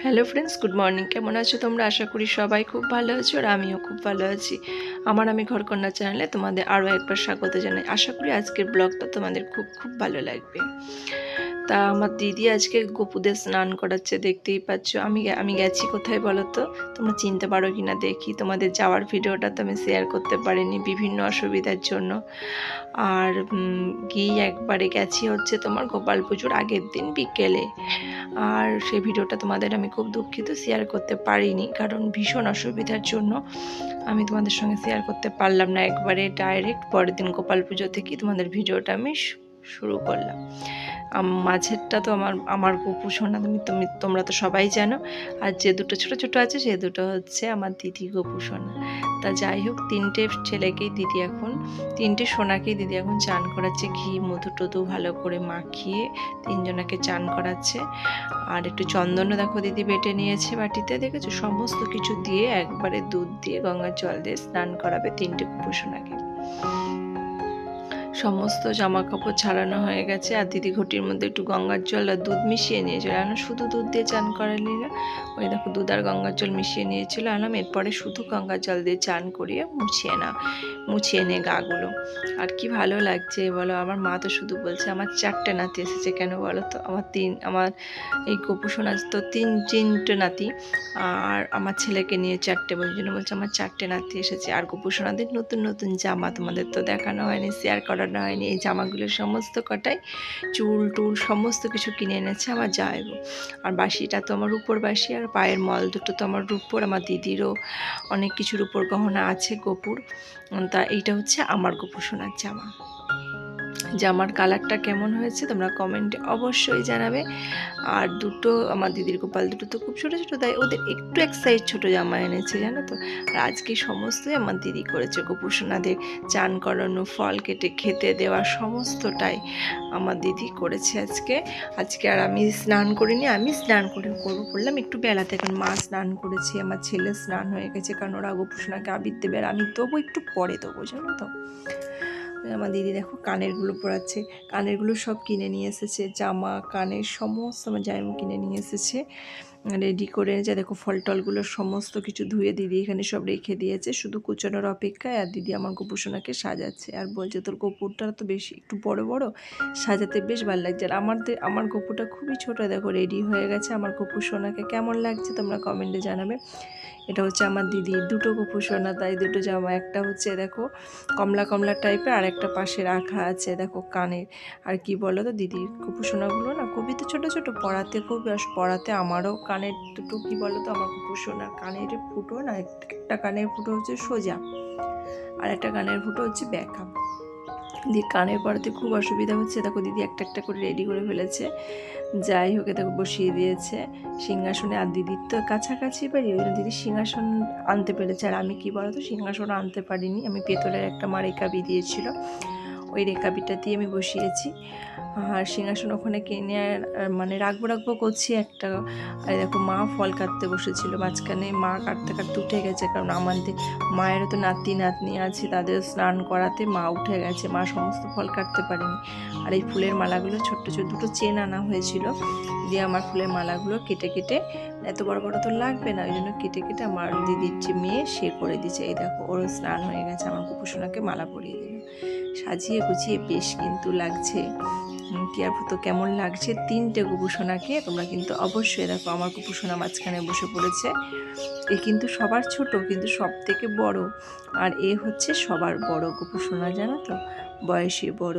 Hello friends, good morning. কেমন আছো তোমরা? আশা করি সবাই খুব ভালো আছো আর আমিও খুব ভালো আছি। আমি ঘরকন্যা চ্যানেলে তোমাদের আরও একবার স্বাগত জানাই। আশা করি আজকের ব্লগটা তোমাদের খুব খুব ভালো লাগবে। তা আমার দিদি আজকে গপুদের স্নান করাচ্ছে, দেখতেই পাচ্ছ। আমি গেছি কোথায় বলো তো? তোমরা চিনতে পারো কি না দেখি। তোমাদের যাওয়ার ভিডিওটা তো আমি শেয়ার করতে পারিনি বিভিন্ন অসুবিধার জন্য। আর গিয়ে একবারে গেছি হচ্ছে তোমার গোপাল পুজোর আগের দিন বিকেলে। আর সেই ভিডিওটা তোমাদের আমি খুব দুঃখিত শেয়ার করতে পারিনি, কারণ ভীষণ অসুবিধার জন্য আমি তোমাদের সঙ্গে শেয়ার করতে পারলাম না। একবারে ডাইরেক্ট পরের দিন গোপাল পুজো থেকেই তোমাদের ভিডিওটা আমি শুরু করলাম। মাঝেরটা তো আমার গপু সোনা, তোমরা তো সবাই জানো। আর যে দুটো ছোট ছোট আছে সে দুটো হচ্ছে আমার দিদি গপু সোনা। তা যাই হোক, তিনটে সোনাকেই দিদি এখন চান করাচ্ছে, ঘি মধু টধু ভালো করে মাখিয়ে তিনজনাকে চান করাচ্ছে। আর একটু চন্দনও দেখো দিদি বেটে নিয়েছে বাটিতে, দেখেছো? সমস্ত কিছু দিয়ে একবারে দুধ দিয়ে গঙ্গার জল দিয়ে স্নান করাবে তিনটে গপু সোনাকে। সমস্ত জামা কাপড় ছাড়ানো হয়ে গেছে, আর দিদি ঘটির মধ্যে একটু গঙ্গার জল আর দুধ মিশিয়ে নিয়েছিল। শুধু দুধ দিয়ে চান করালি না, ওই দেখো দুধ আর গঙ্গার জল মিশিয়ে নিয়েছিল। এরপরে শুধু গঙ্গার জল দিয়ে চান করিয়ে মুছিয়ে নে গাগুলো। আর কি ভালো লাগছে বলো। আমার মা তো শুধু বলছে আমার 4টে নাতি এসেছে। কেন বলো তো? আমার এই গপু সোনা তো তিনটে নাতি, আর আমার ছেলেকে নিয়ে 4টে, বলে জন্য বলছে আমার 4টে নাতি এসেছে। আর গপু সোনাদের নতুন নতুন জামা তোমাদের তো দেখানো হয়নি, শেয়ার করানো হয়নি। এই জামাগুলো সমস্ত কটাই চুল টুল সমস্ত কিছু কিনে এনেছে আমার জামাইবু। আর বাসিটা তো আমার রূপোর বাসি, আর পায়ের মল দুটো তো আমার রূপোর। আমার দিদিরও অনেক কিছু রূপোর গহনা আছে গপুর। তা এইটা হচ্ছে আমার গপু সোনার জামা। জামার কালারটা কেমন হয়েছে তোমরা কমেন্টে অবশ্যই জানাবে। আর দুটো আমার দিদির গোপাল দুটো তো খুব ছোটো ছোটো, তাই ওদের একটু এক সাইজ ছোটো জামা এনেছে, জানো তো। আর আজকে সমস্তই আমার দিদি করেছে। গপু সোনাদের চান করানো, ফল কেটে খেতে দেওয়া সমস্তটাই আমার দিদি করেছে আজকে। আর আমি স্নান করিনি, আমি স্নান করলাম একটু বেলাতে, কারণ মা স্নান করেছে, আমার ছেলে স্নান হয়ে গেছে, কারণ ওরা গপু সোনাকে আবির দেবে। আর আমি দেবো একটু পরে দেবো, জানো তো। আমার দিদি দেখো কানেরগুলো পরাচ্ছে, কানেরগুলো সব কিনে নিয়ে এসেছে, জামা কানের সমস্ত আমার জামাইবু কিনে নিয়ে এসেছে, রেডি করে। যা দেখো ফল টলগুলো সমস্ত কিছু ধুয়ে দিদি এখানে সব রেখে দিয়েছে, শুধু কুচানোর অপেক্ষায়। আর দিদি আমার গপু সোনাকে সাজাচ্ছে, আর বলছে তোর গপুরটা তো বেশি একটু বড় বড়, সাজাতে বেশ ভালো লাগছে। আর আমার গপুটা খুবই ছোট, দেখো রেডি হয়ে গেছে। আমার গপু সোনাকে কেমন লাগছে তোমরা কমেন্টে জানাবে। এটা হচ্ছে আমার দিদি দুটো গপু সোনা, তাই দুটো জামা। একটা হচ্ছে দেখো কমলা কমলা টাইপের, আর একটা পাশে রাখা আছে দেখো কানের। আর কি বলো তো, দিদির গপু সোনাগুলো না খুবই তো ছোটো ছোটো, পড়াতে আমারও কানের দুটো কি বলো তো, আমার গপু সোনার কানের ফুটো না, একটা কানের ফুটো হচ্ছে সোজা আর একটা কানের ফুটো হচ্ছে ব্যাকা। দিদি কানের পড়াতে খুব অসুবিধা হচ্ছে। দেখো দিদি একটা একটা করে রেডি করে ফেলেছে। যাই হোক, দেখো বসিয়ে দিয়েছে সিংহাসনে। আর দিদির তো কাছাকাছি বাড়ি, ওই জন্য দিদি সিংহাসন আনতে পেরেছে। আর আমি কি বলতো, সিংহাসন আনতে পারিনি। আমি পেতলের একটা মা রেকাবি দিয়েছিল, ওই রেকাবিটা দিয়ে আমি বসিয়েছি। আর সিংহাসন ওখানে কিনে রাখবো করছি একটা। আর দেখো মা ফল কাটতে বসেছিল মাঝখানে, মা কাটতে কাটতে উঠে গেছে, কারণ আমাদের মায়েরও তো নাতি নাতনি আছে, তাদের স্নান করাতে মা উঠে গেছে, মা সমস্ত ফল কাটতে পারেনি। আর এই ফুলের মালাগুলো ছোট্ট ছোট দুটো চেন আনা হয়েছিল, দিয়ে আমার ফুলের মালাগুলো কেটে কেটে, এত বড় বড় তো লাগবে না, ওই জন্য কেটে কেটে আমার দিদির যে মেয়ে সে করে দিচ্ছে। এই দেখো ওরও স্নান হয়ে গেছে, আমার গপু সোনাকে মালা পরিয়ে দিল। সাজিয়ে গুছিয়ে বেশ কিন্তু লাগছে। কি আর তো কেমন লাগছে তিনটে গপু সোনাকে, তোমরা কিন্তু অবশ্যই দেখো। আমার গপু সোনা মাঝখানে বসে পড়েছে, এ কিন্তু সবার ছোট কিন্তু সব থেকে বড়। আর এ হচ্ছে সবার বড় গপু সোনা, জানো তো, বয়সে বড়।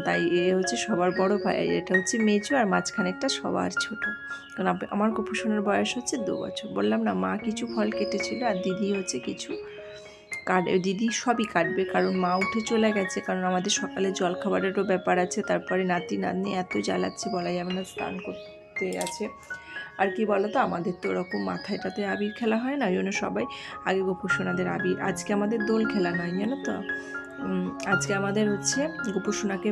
তাই এ হচ্ছে সবার বড় ভাই, এটা হচ্ছে মেজো, আর মাঝখানেরটা সবার ছোট। কারণ আমার গপু সোনার বয়স হচ্ছে 2 বছর। বললাম না, মা কিছু ফল কেটেছিল আর দিদি হচ্ছে কিছু দিদি সবই কাটবে, কারণ মা উঠে চলে গেছে, কারণ আমাদের সকালে জলখাবারেরও ব্যাপার আছে। তারপরে নাতি নাতনি এত জ্বালাচ্ছে বলা যাবে না, স্নান করতে আছে। আর কি বলো তো, আমাদের তো ওরকম মাথায়টাতে আবির খেলা হয় না, ওই জন্য সবাই আগে গপু সোনাদের আবির। আজকে আমাদের দোল খেলা নয়, জানো তো। আজকে আমাদের হচ্ছে গপু সোনাকে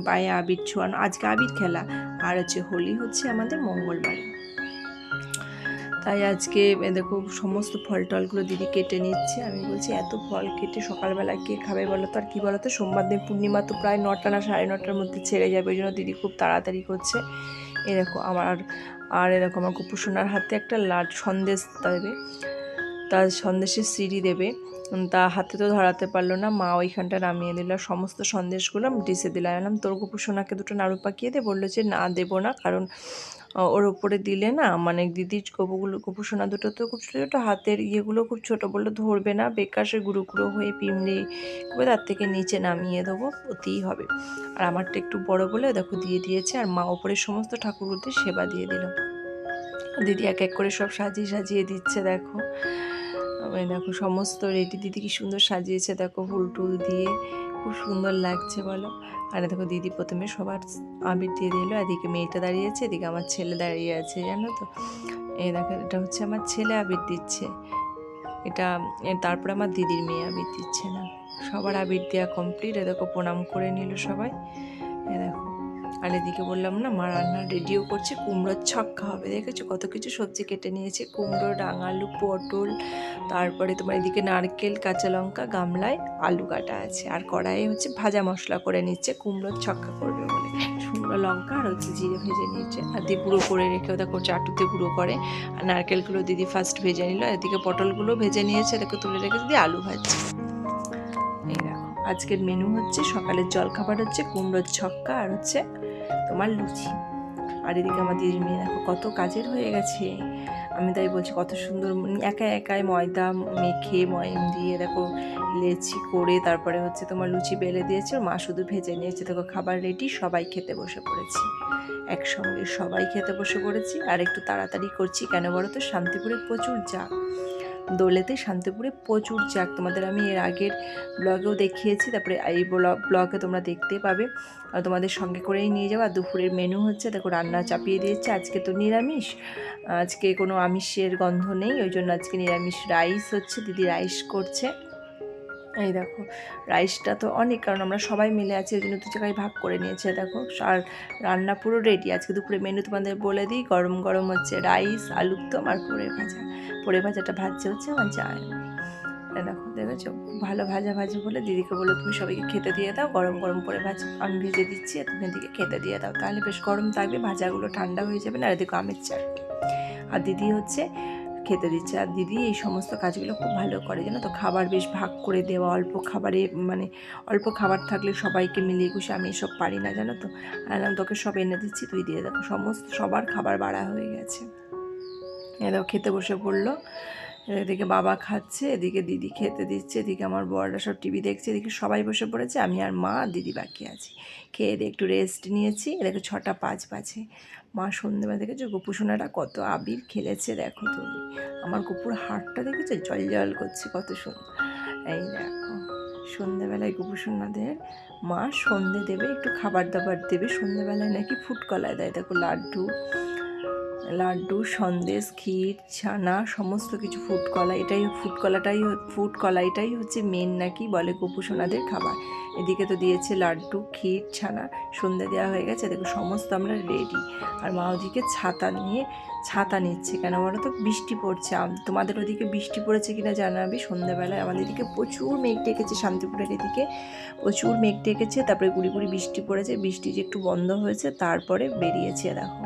পায়ে আবির ছোঁয়ানো, আজকে আবির খেলা। আর হচ্ছে হোলি হচ্ছে আমাদের মঙ্গলবারে। তাই আজকে দেখো সমস্ত ফল টলগুলো দিদি কেটে নিচ্ছে। আমি বলছি এত ফল কেটে সকালবেলা কে খাবে বলো তো। আর কি বলো তো, সোমবার দিন পূর্ণিমা তো প্রায় 9টা না 9:30টার মধ্যে ছেড়ে যাবে, ওই জন্য দিদি খুব তাড়াতাড়ি করছে। এরকম আর এরকম আমার গোপুসোনার হাতে একটা সন্দেশ দেবে, তার সন্দেশের সিঁড়ি দেবে, তা হাতে তো ধরাতে পারলো না, মা ওইখানটা নামিয়ে দিল, সমস্ত সন্দেশগুলো আমি ডিশে দিলাম। এলাম তোর গোপুসোনাকে দুটো নাড়ু পাকিয়ে দে, বললো যে না দেবো না, কারণ ওর ওপরে দিলে না মানে দিদির গোপুসোনা দুটো তো খুব ছোটো ছোটো, হাতের ইয়েগুলো খুব ছোটো, বললো ধরবে না, বেকার সে গুঁড়ো গুঁড়ো হয়ে পিমড়ে করে তার থেকে নিচে নামিয়ে দেবো, ওতেই হবে। আর আমারটা একটু বড় বলে দেখো দিয়ে দিয়েছে, আর মা ওপরে সমস্ত ঠাকুরদের সেবা দিয়ে দিল। দিদি এক এক করে সব সাজিয়ে সাজিয়ে দিচ্ছে, দেখো দেখো সমস্ত রেডি, দিদি কি সুন্দর সাজিয়েছে দেখো, ফুল টুল দিয়ে খুব সুন্দর লাগছে বলো। আর দেখো দিদি প্রথমে সবার আবির দিয়ে দিল, এদিকে মেয়েটা দাঁড়িয়েছে, এদিকে আমার ছেলে দাঁড়িয়ে আছে, জানো তো। এই দেখো এটা হচ্ছে আমার ছেলে আবির দিচ্ছে, এটা তারপরে আমার দিদির মেয়ে আবির দিচ্ছে না। সবার আবির দেওয়া কমপ্লিট, এ দেখো প্রণাম করে নিল সবাই। এ দেখো আর এদিকে বললাম না মা রান্না রেডিও করছে, কুমড়োর ছক্কা হবে, দেখেছো কত কিছু সবজি কেটে নিয়েছে, কুমড়ো, ডাঙালু, পটল, তারপরে তোমার এদিকে নারকেল, কাঁচা লঙ্কা, গামলায় আলু কাটা আছে, আর কড়াইয়ে হচ্ছে ভাজা মশলা করে নিচ্ছে, কুমড়োর ছক্কা করবে বলে শুকনো লঙ্কা আর হচ্ছে জিরে ভেজে নিচ্ছে, আর দিয়ে গুঁড়ো করে রেখেও দেখো চাটুতে গুঁড়ো করে। আর নারকেলগুলো দিদি ফার্স্ট ভেজে নিল, এদিকে পটলগুলো ভেজে নিয়েছে, দেখো তুলে রেখেছে, দিয়ে আলু ভাজছে। এই দেখো আজকের মেনু হচ্ছে, সকালের জলখাবার হচ্ছে কুমড়োর ছক্কা আর হচ্ছে তোমার লুচি। আর এদিকে আমার দিদির মেয়ে দেখো কত কাজের হয়ে গেছে, আমি তাই বলছি কত সুন্দর একা একাই ময়দা মেখে ময়ম দিয়ে দেখো লেচি করে তারপরে হচ্ছে তোমার লুচি বেলে দিয়েছে, মা শুধু ভেজে নিয়েছে। দেখো খাবার রেডি, সবাই খেতে বসে পড়েছি, একসঙ্গে সবাই খেতে বসে পড়েছি। আর একটু তাড়াতাড়ি করছি কেন বলো তো, শান্তিপুরে প্রচুর জাগ, দোলেতে শান্তিপুরে প্রচুর জাগ, তোমাদের আমি এর আগের ব্লগেও দেখিয়েছি, তারপরে এই ব্লগে তোমরা দেখতে পাবে, আর তোমাদের সঙ্গে করেই নিয়ে যাবো। আর দুপুরের মেনু হচ্ছে দেখো রান্না চাপিয়ে দিয়েছে, আজকে তো নিরামিষ, আজকে কোনো আমিষের গন্ধ নেই, ওই জন্য আজকে নিরামিষ রাইস হচ্ছে, দিদি রাইস করছে। এই দেখো রাইসটা তো অনেক, কারণ আমরা সবাই মিলে আছি ওই জন্য দু জায়গায় ভাগ করে নিয়েছে দেখো। আর রান্না পুরো রেডি, আজকে দুপুরে মেনু তোমাদের বলে দিই, গরম গরম হচ্ছে রাইস, আলুর দম আর পোড়ে ভাজা, পোড়ে ভাজাটা ভাজছে হচ্ছে আমার জামাই। দেখো দেখেছো ভালো ভাজা ভাজি বলে দিদিকে বলো তুমি সবাইকে খেতে দিয়ে দাও, গরম গরম করে ভাজা আমি ভেজে দিচ্ছি, তুমি এদিকে খেতে দিয়ে দাও, তাহলে বেশ গরম থাকবে, ভাজাগুলো ঠান্ডা হয়ে যাবে না। আর এদিকে আমের চাটনি, আর দিদি হচ্ছে খেতে দিচ্ছে। আর দিদি এই সমস্ত কাজগুলো খুব ভালো করে, জানো তো, খাবার বেশ ভাগ করে দেওয়া, অল্প খাবারে মানে অল্প খাবার থাকলে সবাইকে মিলিয়ে গুছিয়ে, আমি এসব পারি না জানো তো, আর তোকে সব এনে দিচ্ছি তুই দিয়ে দেখো, সবার খাবার বাড়া হয়ে গেছে। এরাও খেতে বসে পড়লো, এদিকে বাবা খাচ্ছে, এদিকে দিদি খেতে দিচ্ছে, এদিকে আমার বড়রা সব টিভি দেখছে, এদিকে সবাই বসে পড়েছে, আমি আর মা আর দিদি বাকি আছি। খেয়ে দিয়ে একটু রেস্ট নিয়েছি, এদিকে 6:05 বাজে। মা সন্ধ্যেবেলা দেখেছো গোপুসোনাটা কত আবির খেলেছে, দেখো তুমি আমার গোপুর হাড়টা দেখেছো জল জল করছে, কত সুন্দর। এই দেখো সন্ধ্যেবেলায় গোপুসোনাদের মা সন্ধে দেবে, একটু খাবার দাবার দেবে, সন্ধ্যেবেলায় নাকি ফুটকলা দেয়, দেখো লাড্ডু, সন্দেশ, ক্ষীর, ছানা, সমস্ত কিছু, ফুটকলাটাই হচ্ছে মেন নাকি বলে গোপুসোনাদের খাবার। এদিকে তো দিয়েছে লাড্ডু, ক্ষীর, ছানা, সন্ধ্যে দেওয়া হয়ে গেছে, দেখো সমস্ত আমরা রেডি। আর মা ওদিকে ছাতা নিচ্ছে, কেন বলো তো বৃষ্টি পড়ছে, তোমাদের ওদিকে বৃষ্টি পড়েছে কিনা জানাবে। সন্ধ্যেবেলায় আমাদের এদিকে প্রচুর মেঘ ডেকেছে, শান্তিপুরের এদিকে প্রচুর মেঘ ডেকেছে, তারপরে গুড়ি গুড়ি বৃষ্টি পড়েছে, বৃষ্টি যে একটু বন্ধ হয়েছে তারপরে বেরিয়েছে, দেখো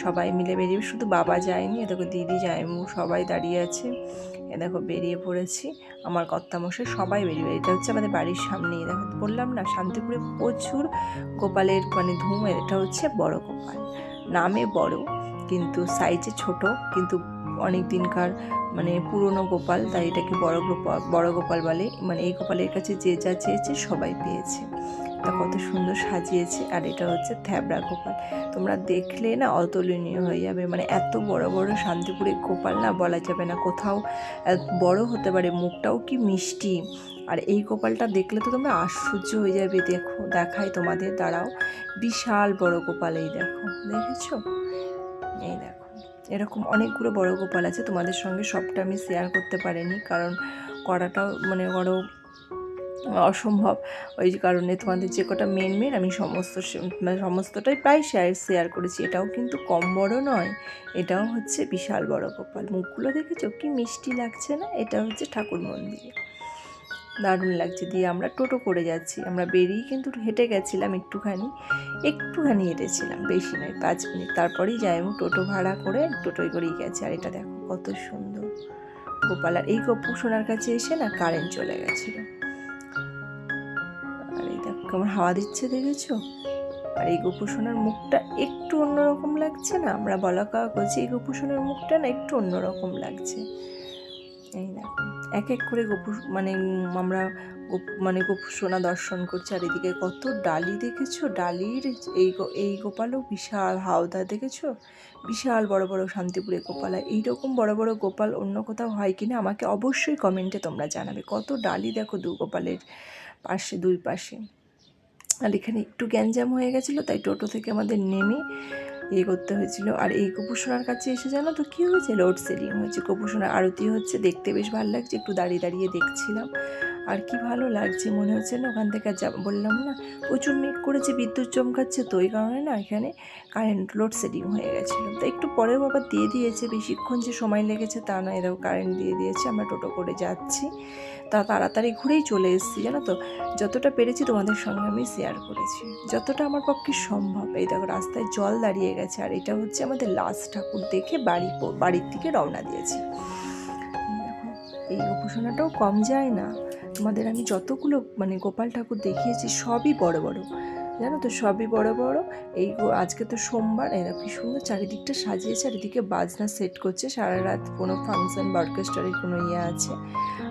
সবাই মিলে বেরিয়ে, শুধু বাবা যায়নি, দেখো দিদি জায়মু সবাই দাঁড়িয়ে আছে, এ দেখো বেরিয়ে পড়েছি, আমার কর্তামশাই সবাই বেরিয়ে, এটা হচ্ছে আমাদের বাড়ির সামনেই, দেখো বললাম না শান্তিপুরে প্রচুর গোপালের মানে ধুম। এটা হচ্ছে বড় গোপাল, নামে বড় কিন্তু সাইজে ছোট, কিন্তু অনেক দিনকার মানে পুরনো গোপাল, তাই এটাকে বড় গোপাল বলে, মানে এই গোপালের কাছে যে যা চেয়েছে সবাই পেয়েছে, তা কত সুন্দর সাজিয়েছে। আর এটা হচ্ছে থ্যাবড়া গোপাল, তোমরা দেখলে না অতুলনীয় হয়ে যাবে, মানে এত বড় বড় শান্তিপুরে গোপাল না বলা যাবে না, কোথাও বড় হতে পারে, মুখটাও কি মিষ্টি। আর এই গোপালটা দেখলে তো তোমরা আশ্চর্য হয়ে যাবে, দেখাই তোমাদের, দাঁড়াও, বিশাল বড় গোপাল, এই দেখেছো, এই দেখো এরকম অনেকগুলো বড় গোপাল আছে, তোমাদের সঙ্গে সবটা আমি শেয়ার করতে পারিনি, কারণ করাটাও মানে বড় অসম্ভব, ওই কারণে তোমাদের যে কটা মেন আমি সমস্তটাই প্রায় শেয়ার করেছি। এটাও কিন্তু কম বড় নয়, এটাও হচ্ছে বিশাল বড় গোপাল, মুখগুলো দেখেছো কি মিষ্টি লাগছে না, এটা হচ্ছে ঠাকুর মন্দিরে। দারুণ লাগছে। দিয়ে আমরা টোটো করে যাচ্ছি, আমরা বেরিয়ে কিন্তু হেঁটে গেছিলাম, একটুখানি হেঁটেছিলাম, বেশি নয়, 5 মিনিট। তারপরেই যাইমু টোটো ভাড়া করে টোটোয় করেই গেছে। আর এটা দেখো কত সুন্দর গোপাল। আর এই গপু সোনার কাছে এসে না কারেন্ট চলে গেছিলো। আর এই দেখো কেমন হাওয়া দিচ্ছে, দেখেছো? আর এই গপু সোনার মুখটা একটু অন্যরকম লাগছে না? আমরা বলা কাওয়া করছি, এই গপু সোনার মুখটা না একটু অন্যরকম লাগছে। এই দেখো এক এক করে আমরা গপু সোনা দর্শন করছি। আর এদিকে কত ডালি, দেখেছো? ডালির এই গোপালও বিশাল হাওদা, দেখেছো? বিশাল বড় বড় শান্তিপুরে গোপাল। এইরকম বড় বড় গোপাল অন্য কোথাও হয় কিনা আমাকে অবশ্যই কমেন্টে তোমরা জানাবে। কত ডালি দেখো গোপালের পাশে, দুই পাশে। আর এখানে একটু গ্যাঞ্জাম হয়ে গেছিলো, তাই টোটো থেকে আমাদের নেমে করতে হয়েছিল। আর এই গোপু সোনার কাছে এসে জানো তো কী হয়েছে? লোডশেডিং হয়েছে। গোপু সোনার আরতি হচ্ছে, দেখতে বেশ ভালো লাগছে, একটু দাঁড়িয়ে দাঁড়িয়ে দেখছিলাম। আর কি ভালো লাগছে, মনে হচ্ছে না ওখান থেকে বললাম না প্রচুর মেঘ করেছে, বিদ্যুৎ চমকাচ্ছে, তো ওই কারণে না এখানে কারেন্ট লোডশেডিং হয়ে গেছিলো। তো একটু পরেও আবার দিয়ে দিয়েছে, বেশিক্ষণ যে সময় লেগেছে তা না, এরাও কারেন্ট দিয়ে দিয়েছে। আমরা টোটো করে যাচ্ছি, তা তাড়াতাড়ি ঘুরেই চলে এসেছি, জানো তো? যতটা পেরেছি তোমাদের সঙ্গে আমি শেয়ার করেছি, যতটা আমার পক্ষে সম্ভব। এই দেখো রাস্তায় জল দাঁড়িয়ে গেছে। আর এটা হচ্ছে আমাদের লাস্ট ঠাকুর দেখে বাড়ির দিকে রওনা দিয়েছি। দেখো এই উপাসনাটাও কম যায় না। তোমাদের আমি যতগুলো গোপাল ঠাকুর দেখিয়েছি সবই বড় বড়, জানো তো? সবই বড় বড়। আজকে তো সোমবার। এরা কি সুন্দর চারিদিকটা সাজিয়েছে। আর এদিকে বাজনা সেট করছে, সারা রাত কোনো ফাংশন বা অর্কেস্ট্রারের কোনো আছে।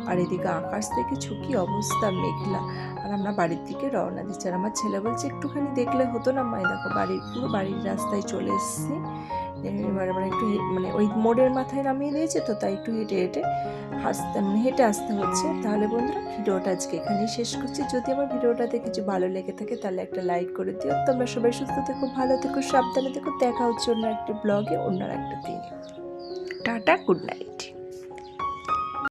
আর এদিকে আকাশ দেখেছো কি অবস্থা, মেঘলা। আর আমরা বাড়ির দিকে রওনা দিচ্ছি। আর আমার ছেলে বলছে একটুখানি দেখলে হতো না মা? দেখো পুরো বাড়ির রাস্তায় চলে এসেছি। এবার একটু ওই মোড়ের মাথায় নামিয়ে দিয়েছে, তো তাই একটু হেঁটে আসতে হচ্ছে। তাহলে বন্ধুরা ভিডিওটা আজকে এখানেই শেষ করছি। যদি আমার ভিডিওটাতে কিছু ভালো লেগে থাকে তাহলে একটা লাইক করে দিও। তোমরা সবাই সুস্থ থেকো, ভালো থেকো, সাবধানে থেকো। দেখা হচ্ছে অন্য একটা ব্লগে, অন্য একটা দিন। Tata, good night.